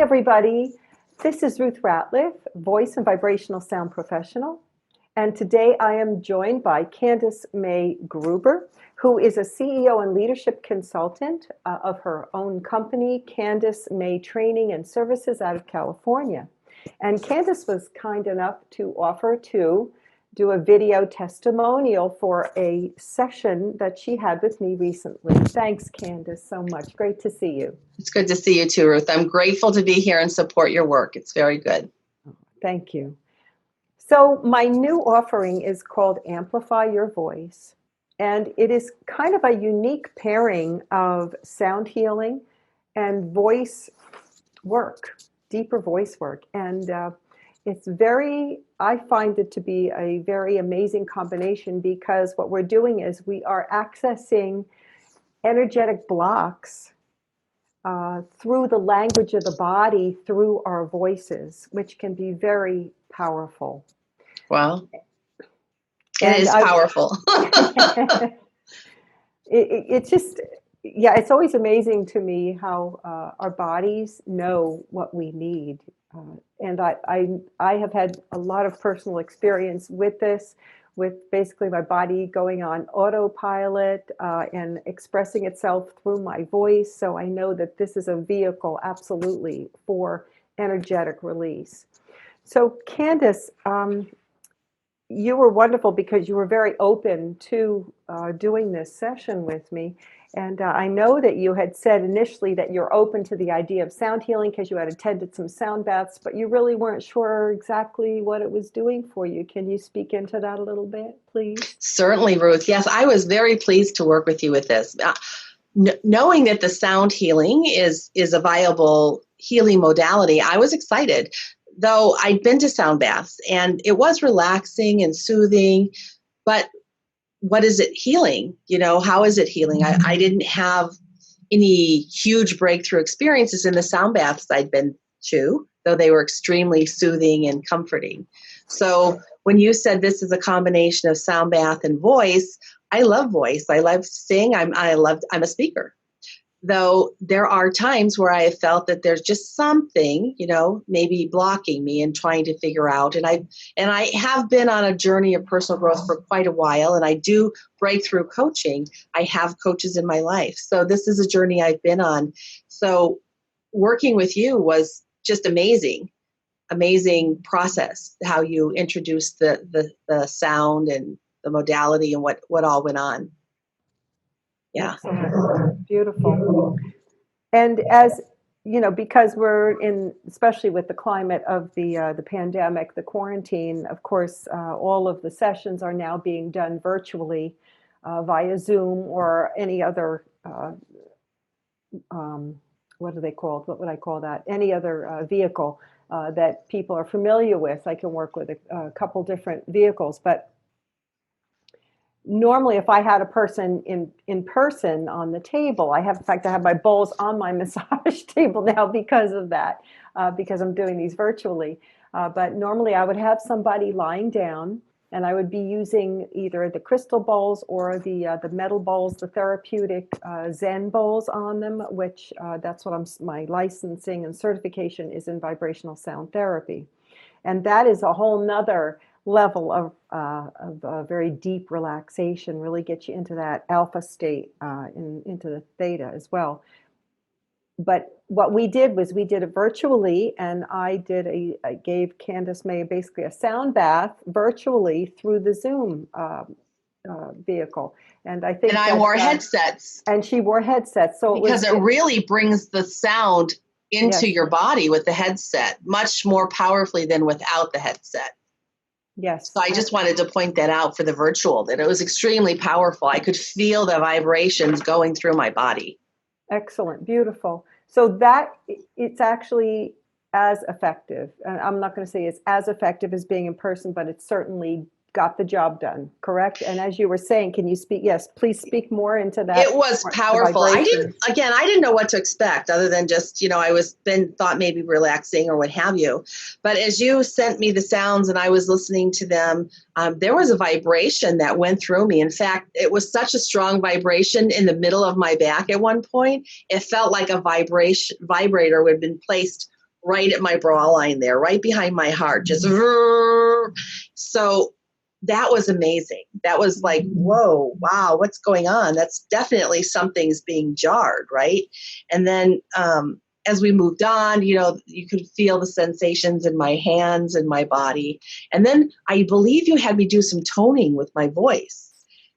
everybody. This is Ruth Ratliff, voice and vibrational sound professional. And today I am joined by Candace Mae Gruber, who is a CEO and leadership consultant of her own company, Candace Mae Training and Services out of California. And Candace was kind enough to offer to do a video testimonial for a session that she had with me recently. Thanks, Candace, so much. Great to see you. It's good to see you too, Ruth. I'm grateful to be here and support your work. It's very good. Thank you. So my new offering is called Amplify Your Voice. And it is kind of a unique pairing of sound healing and voice work, deeper voice work. And I find it to be a very amazing combination because what we're doing is we are accessing energetic blocks through the language of the body, through our voices, which can be very powerful. Well, it is powerful. It's just, yeah, it's always amazing to me how our bodies know what we need. And I have had a lot of personal experience with this, with basically my body going on autopilot and expressing itself through my voice. So I know that this is a vehicle absolutely for energetic release. So Candace, you were wonderful because you were very open to doing this session with me. And I know that you had said initially that you're open to the idea of sound healing because you had attended some sound baths, but you really weren't sure exactly what it was doing for you. Can you speak into that a little bit, please? Certainly, Ruth. Yes, I was very pleased to work with you with this. Knowing that the sound healing is a viable healing modality, I was excited. Though I'd been to sound baths and it was relaxing and soothing, but what is it healing? You know, how is it healing? I didn't have any huge breakthrough experiences in the sound baths I'd been to, though they were extremely soothing and comforting. So when you said this is a combination of sound bath and voice, I love voice. I love sing. I'm a speaker. Though there are times where I have felt that there's just something, you know, maybe blocking me and trying to figure out. And I have been on a journey of personal growth for quite a while, and I do breakthrough coaching. I have coaches in my life. So this is a journey I've been on. So working with you was just amazing process, how you introduced the sound and the modality and what all went on. Yeah. Excellent. Beautiful. And as you know, because we're in, especially with the climate of the pandemic, the quarantine, of course, all of the sessions are now being done virtually via Zoom or any other, what are they called? What would I call that? Any other vehicle that people are familiar with. I can work with a couple different vehicles, but normally, if I had a person in person on the table, in fact, I have my bowls on my massage table now because of that, because I'm doing these virtually. But normally I would have somebody lying down and I would be using either the crystal bowls or the metal bowls, the therapeutic Zen bowls on them, which that's what my licensing and certification is in vibrational sound therapy. And that is a whole nother level of very deep relaxation, really get you into that alpha state, into the theta as well. But what we did was we did it virtually, and I gave Candace Mae basically a sound bath virtually through the Zoom vehicle. And I think I wore headsets. And she wore headsets. So because it really brings the sound into your body with the headset much more powerfully than without the headset. Yes. So I just wanted to point that out for the virtual, that it was extremely powerful. I could feel the vibrations going through my body. Excellent. Beautiful. So that it's actually as effective. I'm not going to say it's as effective as being in person, but it's certainly got the job done, correct? And as you were saying, can you speak? Yes, please speak more into that. It was powerful. I didn't know what to expect other than just, I thought maybe relaxing or what have you. But as you sent me the sounds and I was listening to them, there was a vibration that went through me. In fact, it was such a strong vibration in the middle of my back at one point. It felt like a vibrator would have been placed right at my bra line there, right behind my heart, just so that was amazing. That was like, whoa, wow, what's going on? That's definitely something's being jarred, right? And then as we moved on, you could feel the sensations in my hands and my body. And then I believe you had me do some toning with my voice.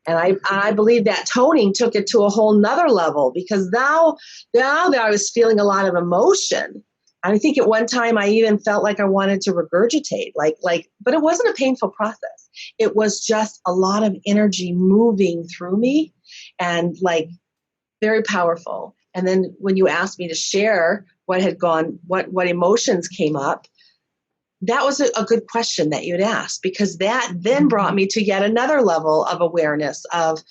And I believe that toning took it to a whole nother level, because now that I was feeling a lot of emotion. I think at one time I even felt like I wanted to regurgitate, but it wasn't a painful process. It was just a lot of energy moving through me, and like very powerful. And then when you asked me to share what had gone, what emotions came up, that was a good question that you'd asked, because that then brought me to yet another level of awareness of,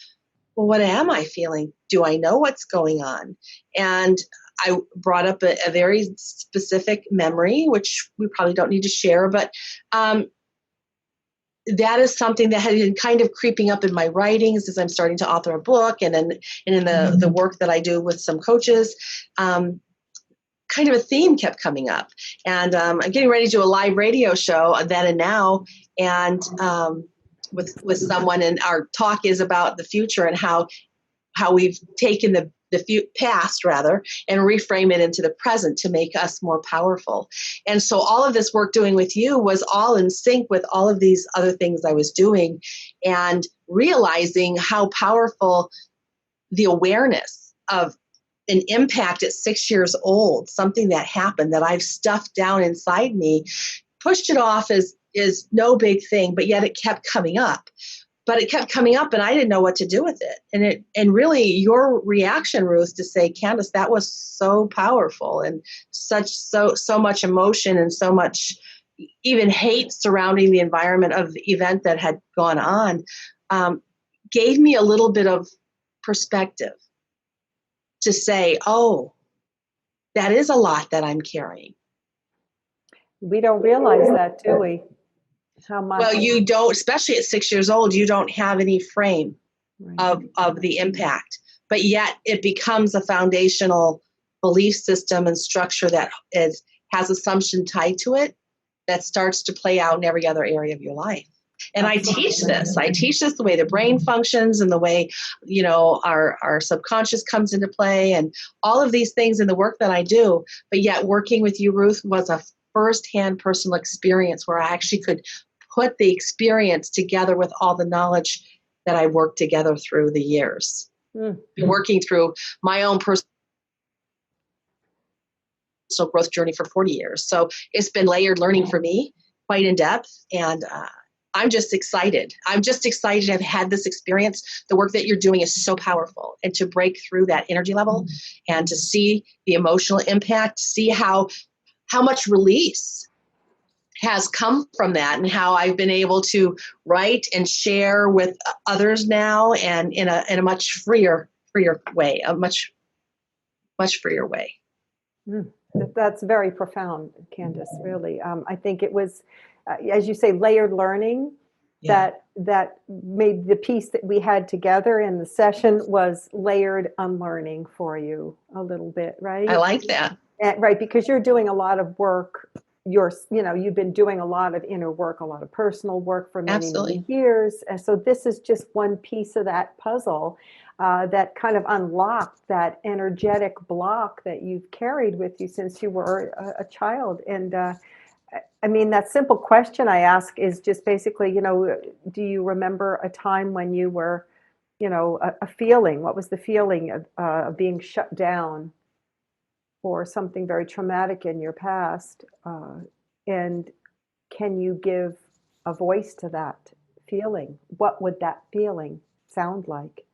well, what am I feeling? Do I know what's going on? And I brought up a very specific memory, which we probably don't need to share, but that is something that had been kind of creeping up in my writings as I'm starting to author a book, and in the work that I do with some coaches. Kind of a theme kept coming up, and I'm getting ready to do a live radio show then and now, and with someone, and our talk is about the future and how we've taken the past rather and reframe it into the present to make us more powerful. And so all of this work doing with you was all in sync with all of these other things I was doing, and realizing how powerful the awareness of an impact at 6 years old, something that happened that I've stuffed down inside me, pushed it off as is no big thing, but yet it kept coming up. But it kept coming up, and I didn't know what to do with it. And really, your reaction, Ruth, to say, Candace, that was so powerful, and so much emotion, and so much even hate surrounding the environment of the event that had gone on, gave me a little bit of perspective to say, oh, that is a lot that I'm carrying. We don't realize that, do we? How much? Well, you don't, especially at 6 years old, you don't have any frame Right. of the impact, but yet it becomes a foundational belief system and structure that has assumption tied to it that starts to play out in every other area of your life. And I teach this the way the brain functions, and the way, our subconscious comes into play, and all of these things in the work that I do. But yet working with you, Ruth, was a firsthand personal experience where I actually could put the experience together with all the knowledge that I worked together through the years. Been working through my own personal growth journey for 40 years. So it's been layered learning for me, quite in depth. And I'm just excited. I'm just excited to have had this experience. The work that you're doing is so powerful, and to break through that energy level and to see the emotional impact, see how much release has come from that, and how I've been able to write and share with others now, and in a much freer way, a much freer way. That's very profound, Candace, really. I think it was, as you say, layered learning. Yeah. That made the piece that we had together in the session was layered unlearning for you a little bit, right? I like that. Right, because you're doing a lot of work. You've been doing a lot of inner work, a lot of personal work for many, many years. And so this is just one piece of that puzzle that kind of unlocked that energetic block that you've carried with you since you were a child. And I mean, that simple question I ask is just basically, do you remember a time when you were, a feeling? What was the feeling of being shut down or something very traumatic in your past? And can you give a voice to that feeling? What would that feeling sound like?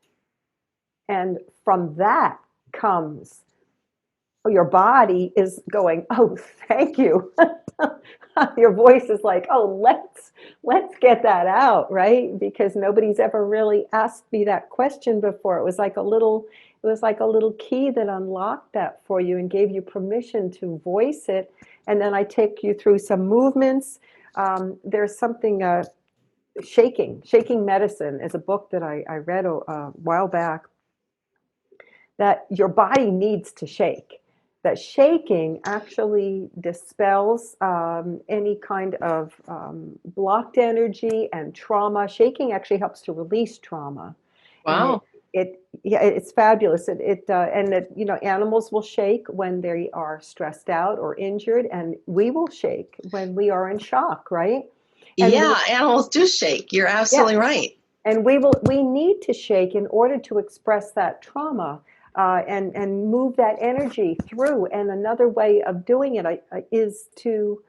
And from that comes, your body is going, oh, thank you. Your voice is like, oh, let's get that out, right? Because nobody's ever really asked me that question before. It was like a little key that unlocked that for you and gave you permission to voice it. And then I take you through some movements. There's something, Shaking Medicine is a book that I read a while back, that your body needs to shake. that shaking actually dispels any kind of blocked energy and trauma. Shaking actually helps to release trauma, and Wow. yeah, it's fabulous. And that, you know, animals will shake when they are stressed out or injured, and we will shake when we are in shock, right? And we Yeah, animals do shake. You're absolutely Yes. right. And we need to shake in order to express that trauma, and move that energy through. And another way of doing it is to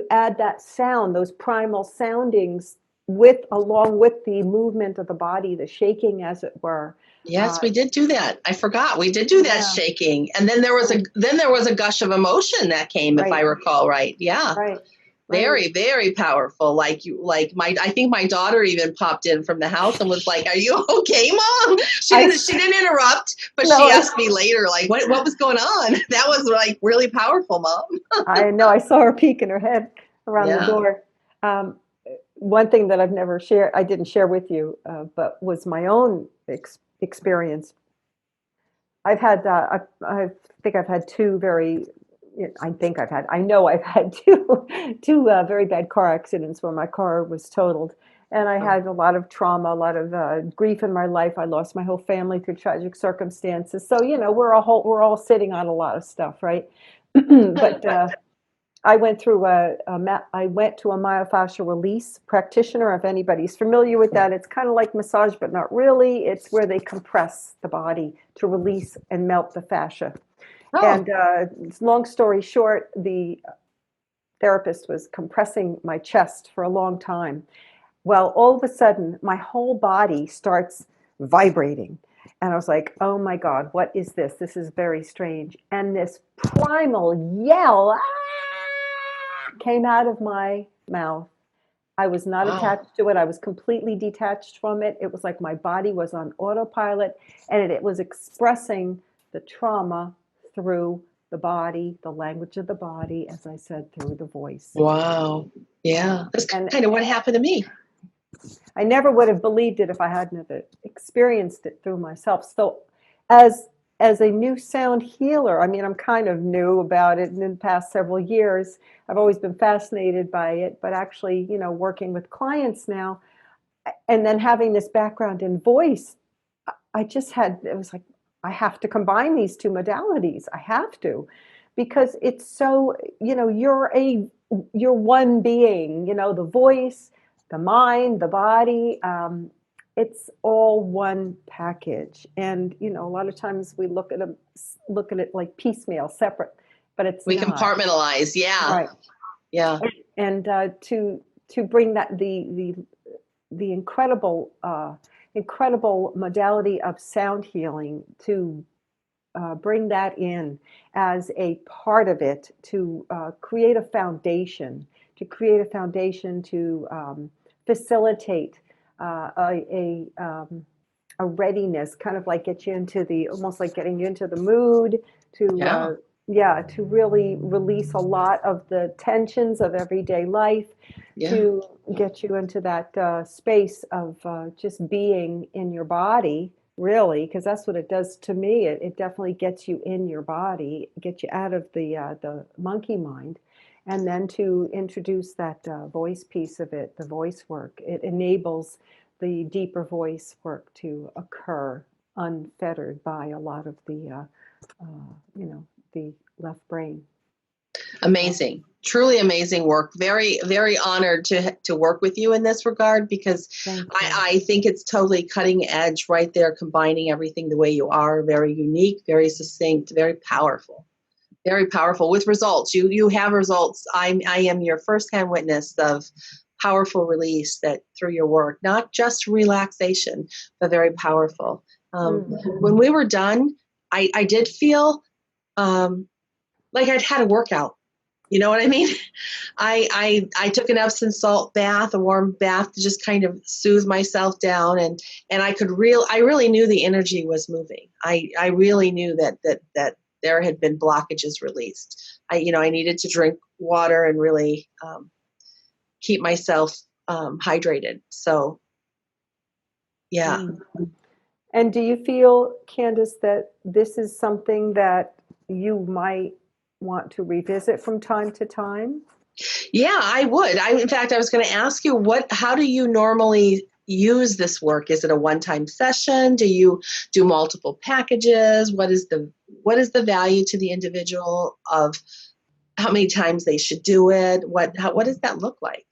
add that sound, those primal soundings, with along with the movement of the body, the shaking, as it were. Yes, Uh, we did do that. I forgot. We did do that yeah, shaking. And then there was a gush of emotion that came, if I right, recall right. Yeah. right, right. Very, very powerful. I think my daughter even popped in from the house and was like, "Are you okay, Mom?" I She didn't interrupt, but no, she asked me later, like, what was going on? That was like really powerful, Mom. I know. I saw her peeking her head around the Yeah. door. Um, One thing that I didn't share with you, but was my own experience. I've had, I think I've had two very, I know I've had two very bad car accidents where my car was totaled. And I Oh, had a lot of trauma, a lot of grief in my life. I lost my whole family through tragic circumstances. So, you know, we're all sitting on a lot of stuff, right? But I went to a myofascial release practitioner. If anybody's familiar with that, it's kind of like massage, but not really. It's where they compress the body to release and melt the fascia. oh, And long story short, the therapist was compressing my chest for a long time. Well, all of a sudden, my whole body starts vibrating. And I was like, oh my God, what is this? This is very strange. And this primal yell, came out of my mouth. I was not wow. attached to it. I was completely detached from it. It was like my body was on autopilot, and it was expressing the trauma through the body, the language of the body, as I said, through the voice. Wow. Yeah. That's And kind of what happened to me. I never would have believed it if I hadn't have experienced it through myself. So, as as a new sound healer, I mean, I'm kind of new about it in the past several years. I've always been fascinated by it, but actually, you know, working with clients now, and then having this background in voice, it was like, I have to combine these two modalities. I have to, because it's so, you know, you're one being, you know, the voice, the mind, the body, it's all one package. And, you know, a lot of times we look at it like piecemeal, separate, but it's We not. compartmentalize. Yeah. Right. Yeah. And to bring that the incredible modality of sound healing, to bring that in as a part of it, to create a foundation to facilitate a readiness, kind of like get you into the, almost like getting you into the mood to Yeah. yeah, to really release a lot of the tensions of everyday life, Yeah. to get you into that space of just being in your body, really, because that's what it does to me. It definitely gets you in your body, gets you out of the monkey mind, and then to introduce that voice piece of it, the voice work. It enables the deeper voice work to occur unfettered by a lot of you know, the left brain. So, Amazing. Truly amazing work. Very, very honored to work with you in this regard, because thank you. I think it's totally cutting edge right there, combining everything the way you are. Very unique, very succinct, very powerful. Very powerful with results. You have results. I am your firsthand witness of powerful release that through your work, not just relaxation, but very powerful. Mm. When we were done, I did feel like I'd had a workout. You know what I mean? I took an Epsom salt bath, a warm bath, to just kind of soothe myself down, and I really knew the energy was moving. I really knew that there had been blockages released. I needed to drink water and really keep myself hydrated. So yeah. Mm. And do you feel, Candace, that this is something that you might want to revisit from time to time? Yeah, I would. In fact, I was going to ask you, how do you normally use this work? Is it a one-time session? Do you do multiple packages? What is the value to the individual of how many times they should do it? What does that look like?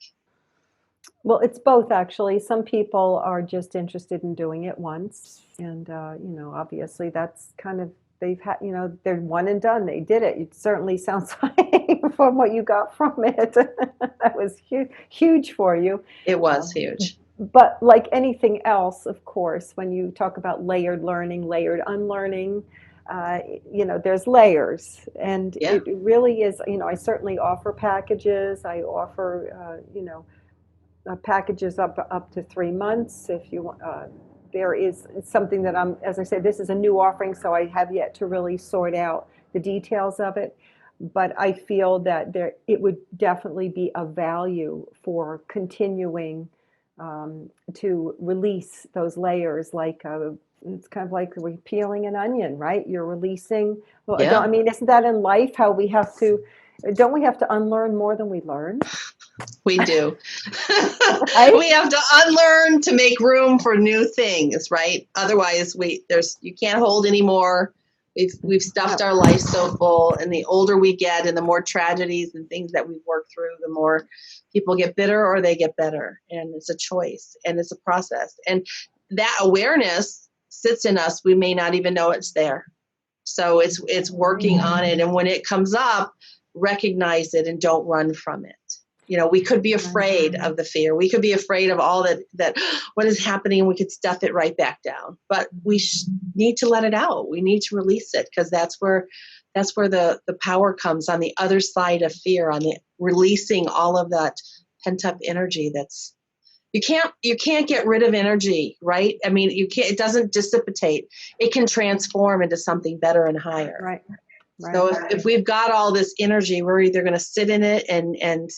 Well, it's both actually. Some people are just interested in doing it once, and obviously that's kind of they've had, they're one and done. They did it. It certainly sounds like from what you got from it, that was huge for you. It was huge. But like anything else, of course, when you talk about layered learning, layered unlearning, there's layers, and Yeah. it really is. I certainly offer packages. I offer, packages up to 3 months if you want. There is something that as I said, this is a new offering, so I have yet to really sort out the details of it. But I feel that it would definitely be of value for continuing to release those layers. It's kind of like we're peeling an onion, right? You're releasing. Well, Yeah. isn't that in life how we have to? Don't we have to unlearn more than we learn? We do. Right? We have to unlearn to make room for new things, right? Otherwise, you can't hold anymore. We've stuffed our life so full, and the older we get, and the more tragedies and things that we've worked through, the more people get bitter or they get better. And it's a choice, and it's a process. And that awareness sits in us. We may not even know it's there. So it's working on it, and when it comes up, recognize it and don't run from it. We could be afraid of the fear. We could be afraid of all that what is happening, and we could stuff it right back down. But we need to let it out. We need to release it, because that's where the power comes on the other side of fear, on the releasing all of that pent up energy. You can't get rid of energy, right? I mean, it doesn't dissipate. It can transform into something better and higher. Right. So if we've got all this energy, we're either going to sit in it and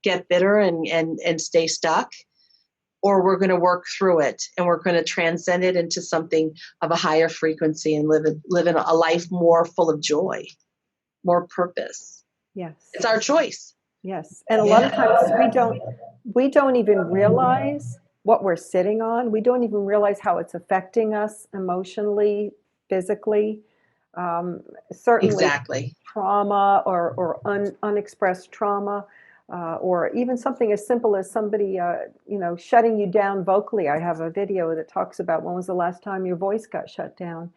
get bitter and stay stuck, or we're going to work through it, and we're going to transcend it into something of a higher frequency and live in a life more full of joy, more purpose. Yes. It's our choice. Yes. And a lot of times we don't even realize what we're sitting on. We don't even realize how it's affecting us emotionally, physically. Certainly Exactly. trauma or unexpressed trauma, or even something as simple as somebody, shutting you down vocally. I have a video that talks about when was the last time your voice got shut down.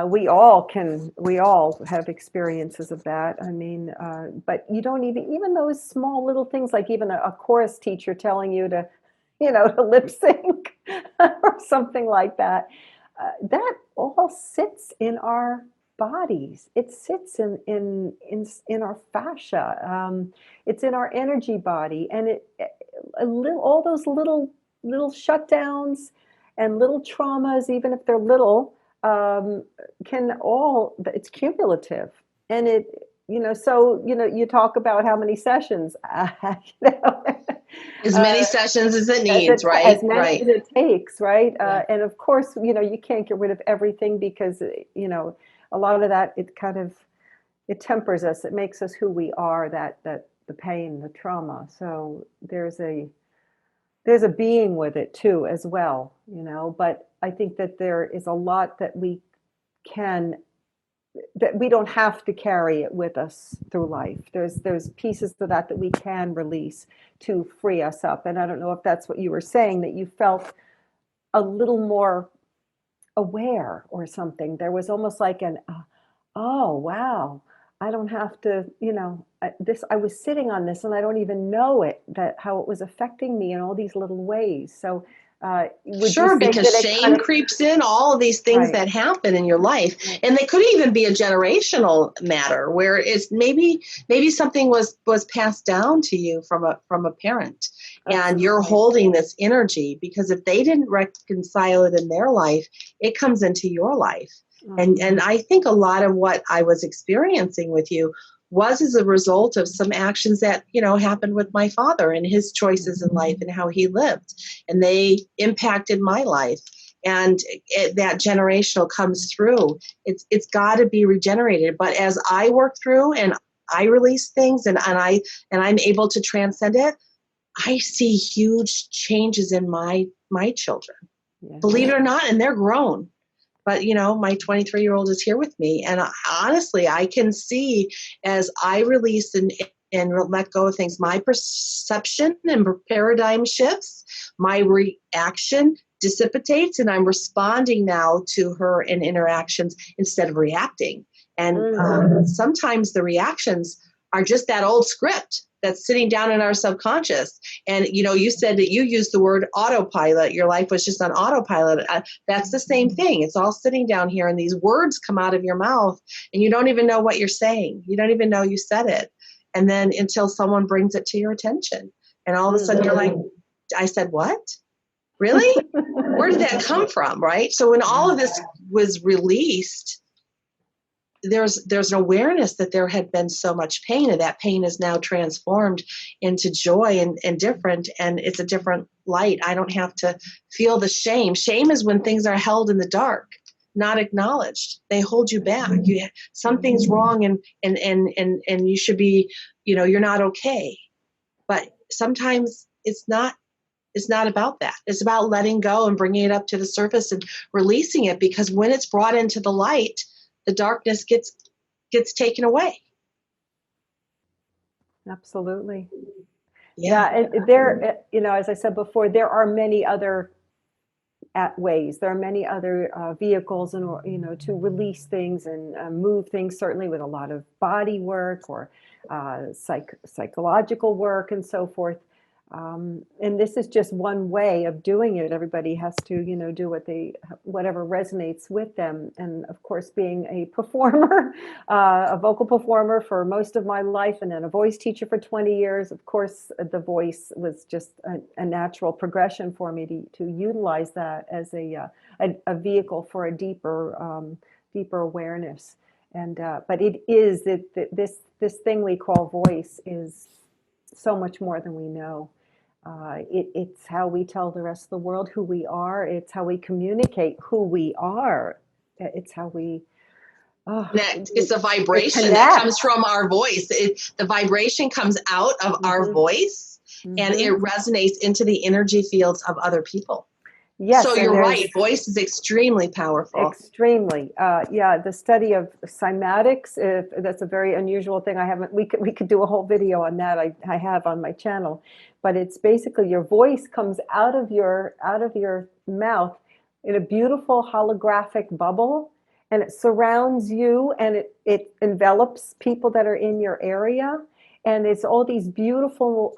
We all have experiences of that. I mean, but you don't even those small little things, like even a chorus teacher telling you to, to lip sync or something like that. That all sits in our bodies. It sits in our fascia. It's in our energy body, and all those little shutdowns and little traumas, even if they're little, it's cumulative. And you talk about how many sessions, as many sessions as it needs, right? As many as it takes, right? Yeah. And of course, you can't get rid of everything, because a lot of that, it tempers us. It makes us who we are, that the pain, the trauma. So there's a being with it too, as well, but I think that there is a lot that we don't have to carry it with us through life. There's pieces to that we can release to free us up. And I don't know if that's what you were saying, that you felt a little more aware or something. There was almost like oh, wow, I don't have to, I was sitting on this and I don't even know how it was affecting me in all these little ways. So sure, because shame creeps in, all of these things right. that happen in your life. Right. And they could even be a generational matter, where it's maybe something was passed down to you from a parent. Absolutely. And you're holding this energy, because if they didn't reconcile it in their life, it comes into your life. Mm-hmm. And I think a lot of what I was experiencing with you was as a result of some actions that, happened with my father and his choices in life and how he lived. And they impacted my life. and that generational comes through. It's got to be regenerated. But as I work through and I release things and I'm able to transcend it, I see huge changes in my children. Yeah. Believe it or not, and they're grown. But, my 23-year-old is here with me. And honestly, I can see as I release and let go of things, my perception and paradigm shifts, my reaction dissipates, and I'm responding now to her in interactions instead of reacting. And sometimes the reactions are just that old script that's sitting down in our subconscious. And, you said that you used the word autopilot. Your life was just on autopilot. That's the same thing. It's all sitting down here, and these words come out of your mouth, and you don't even know what you're saying. You don't even know you said it. And then until someone brings it to your attention. And all of a sudden you're like, I said, what? Really? Where did that come from? Right? So when all of this was released, there's an awareness that there had been so much pain, and that pain is now transformed into joy and different, and it's a different light. I don't have to feel the shame. Shame is when things are held in the dark, not acknowledged. They hold you back. Something's wrong, and you should be, you're not okay. But sometimes it's not about that. It's about letting go and bringing it up to the surface and releasing it, because when it's brought into the light, the darkness gets taken away. Absolutely. Yeah. There, as I said before, there are many other ways. There are many other vehicles, and to release things and move things. Certainly, with a lot of body work or psychological work and so forth. And this is just one way of doing it. Everybody has to, do whatever resonates with them. And of course, being a performer, a vocal performer for most of my life, and then a voice teacher for 20 years, of course, the voice was just a natural progression for me to utilize that as a vehicle for a deeper awareness. And but it is this thing we call voice is so much more than we know. It's how we tell the rest of the world who we are. It's how we communicate who we are. It's how we it's a vibration that comes from our voice. The vibration comes out of our voice, and it resonates into the energy fields of other people. Yes, so you're right. Voice is extremely powerful. Extremely. The study of cymatics, that's a very unusual thing. We could do a whole video on that. I have on my channel, but it's basically your voice comes out of your mouth in a beautiful holographic bubble, and it surrounds you, and it envelops people that are in your area. And it's all these beautiful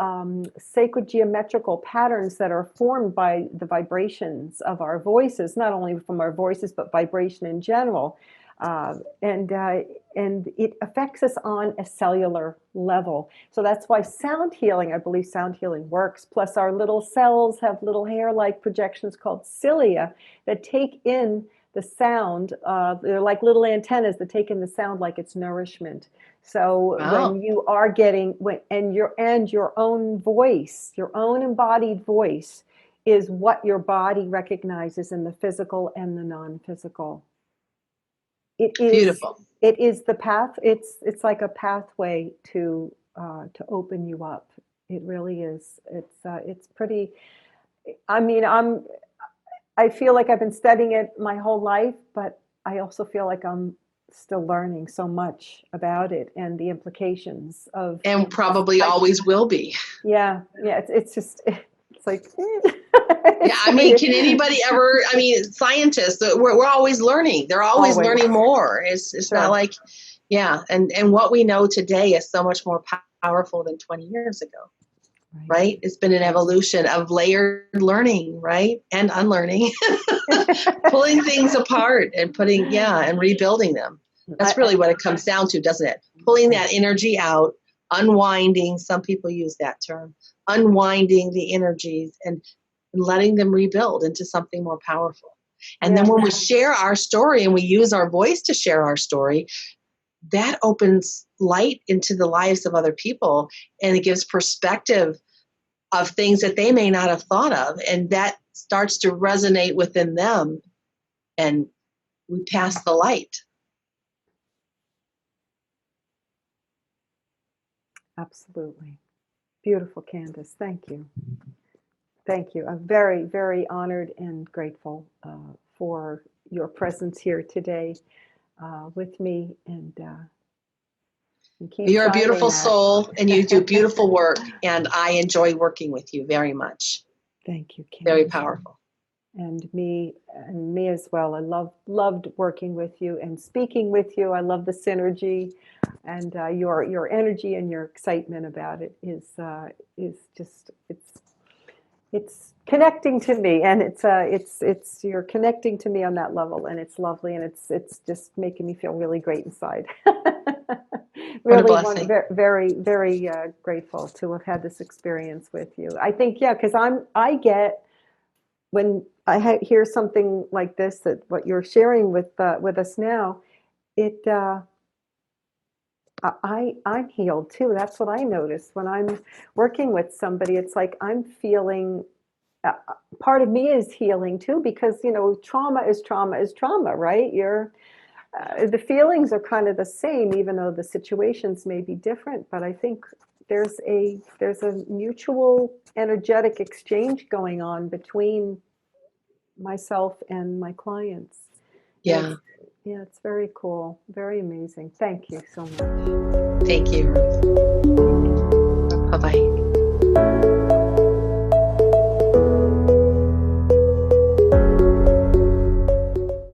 sacred geometrical patterns that are formed by the vibrations of our voices, not only from our voices, but vibration in general. And it affects us on a cellular level. So that's why sound healing, I believe sound healing works. Plus our little cells have little hair-like projections called cilia that take in the sound. They're like little antennas that take in the sound like it's nourishment. So when you are getting your own voice, your own embodied voice is what your body recognizes in the physical and the non-physical. It is beautiful. It is the path. It's like a pathway to open you up. It really is. It's pretty. I mean, I feel like I've been studying it my whole life, but I also feel like I'm still learning so much about it and the implications of. And probably always will be. Yeah. It's just. It's like. Yeah, I mean, can anybody ever? I mean, scientists. We're always learning. They're always learning more. It's sure. Not like, yeah. And what we know today is so much more powerful than 20 years ago. Right? It's been an evolution of layered learning, right? And unlearning, pulling things apart and and rebuilding them. That's really what it comes down to, doesn't it? Pulling that energy out, unwinding. Some people use that term, unwinding the energies and letting them rebuild into something more powerful. And then when we share our story and we use our voice to share our story, that opens light into the lives of other people, and it gives perspective of things that they may not have thought of. And that starts to resonate within them, and we pass the light. Absolutely. Beautiful, Candace. Thank you. Thank you. I'm very, very honored and grateful for your presence here today with me, and keep You're a shining beautiful that. soul, and you do beautiful work, and I enjoy working with you very much. Thank you, Candace. Very powerful. And me as well. I loved working with you and speaking with you. I love the synergy, and your energy and your excitement about it is just it's connecting to me, and it's you're connecting to me on that level, and it's lovely, and it's just making me feel really great inside. What a Really, blessing. very, very grateful to have had this experience with you. I think, yeah, because I get, when I hear something like this, that what you're sharing with us now, it I'm healed too. That's what I notice when I'm working with somebody. It's like I'm feeling. Part of me is healing too, because trauma is trauma, right? The feelings are kind of the same, even though the situations may be different. But I think there's a mutual energetic exchange going on between myself and my clients. Yeah. Yeah, it's very cool, very amazing. Thank you so much. Thank you, Ruth. Bye-bye.